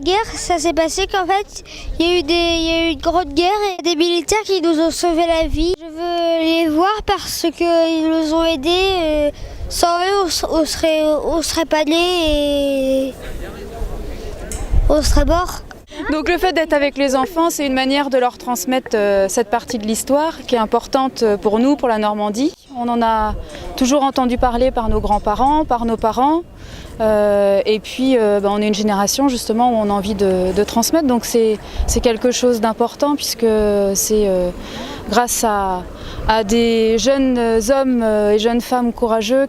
guerre, ça s'est passé qu'en fait, il y a eu une grande guerre et des militaires qui nous ont sauvé la vie. Je veux les voir parce qu'ils nous ont aidés. Sans eux, on serait pas nés et on serait morts. Donc le fait d'être avec les enfants, c'est une manière de leur transmettre cette partie de l'histoire qui est importante pour nous, pour la Normandie. On en a toujours entendu parler par nos grands-parents, par nos parents. Et puis on est une génération justement où on a envie de transmettre. Donc c'est quelque chose d'important puisque c'est grâce à des jeunes hommes et jeunes femmes courageux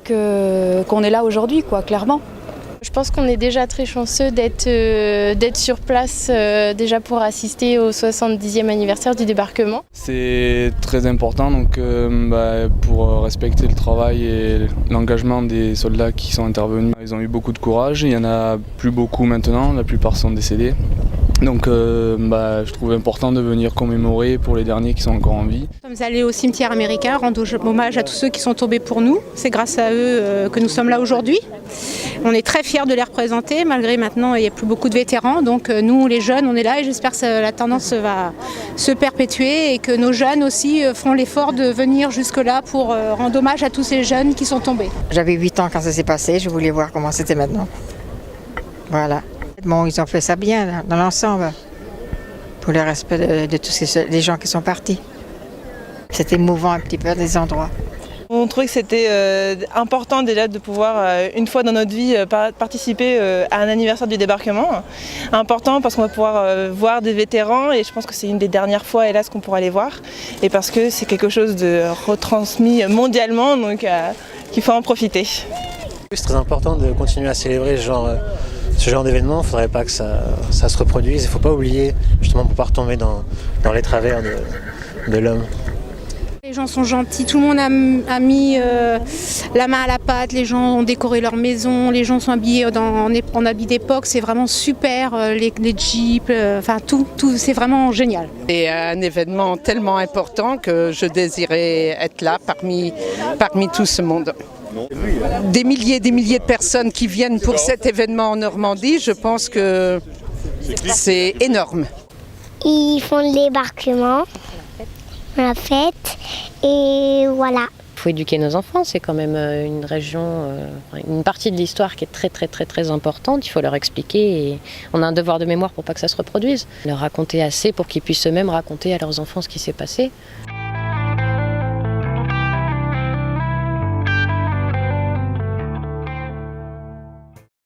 qu'on est là aujourd'hui, quoi, clairement. Je pense qu'on est déjà très chanceux d'être sur place déjà pour assister au 70e anniversaire du débarquement. C'est très important donc, pour respecter le travail et l'engagement des soldats qui sont intervenus. Ils ont eu beaucoup de courage, il n'y en a plus beaucoup maintenant, la plupart sont décédés. Donc je trouve important de venir commémorer pour les derniers qui sont encore en vie. Nous sommes allés au cimetière américain rendre hommage à tous ceux qui sont tombés pour nous. C'est grâce à eux que nous sommes là aujourd'hui. On est très fiers de les représenter, malgré maintenant il n'y a plus beaucoup de vétérans. Donc nous les jeunes on est là et j'espère que la tendance va se perpétuer et que nos jeunes aussi feront l'effort de venir jusque là pour rendre hommage à tous ces jeunes qui sont tombés. J'avais 8 ans quand ça s'est passé, je voulais voir comment c'était maintenant. Voilà. Bon, ils ont fait ça bien là, dans l'ensemble, pour le respect de tous les gens qui sont partis. C'était émouvant un petit peu des endroits. On trouvait que c'était important déjà de pouvoir, une fois dans notre vie, participer à un anniversaire du débarquement. Important parce qu'on va pouvoir voir des vétérans et je pense que c'est une des dernières fois, hélas, qu'on pourra les voir. Et parce que c'est quelque chose de retransmis mondialement, donc qu'il faut en profiter. C'est très important de continuer à célébrer ce genre d'événement. Il ne faudrait pas que ça se reproduise. Il ne faut pas oublier, justement, pour ne pas retomber dans les travers de l'homme. Les gens sont gentils, tout le monde a mis la main à la pâte, les gens ont décoré leur maison, les gens sont habillés en habits d'époque, c'est vraiment super, les jeeps, tout, c'est vraiment génial. C'est un événement tellement important que je désirais être là parmi tout ce monde. Des milliers de personnes qui viennent pour cet événement en Normandie, je pense que c'est énorme. Ils font le débarquement, la fête et voilà. Il faut éduquer nos enfants, c'est quand même une région, une partie de l'histoire qui est très importante. Il faut leur expliquer et on a un devoir de mémoire pour pas que ça se reproduise. Leur raconter assez pour qu'ils puissent eux-mêmes raconter à leurs enfants ce qui s'est passé.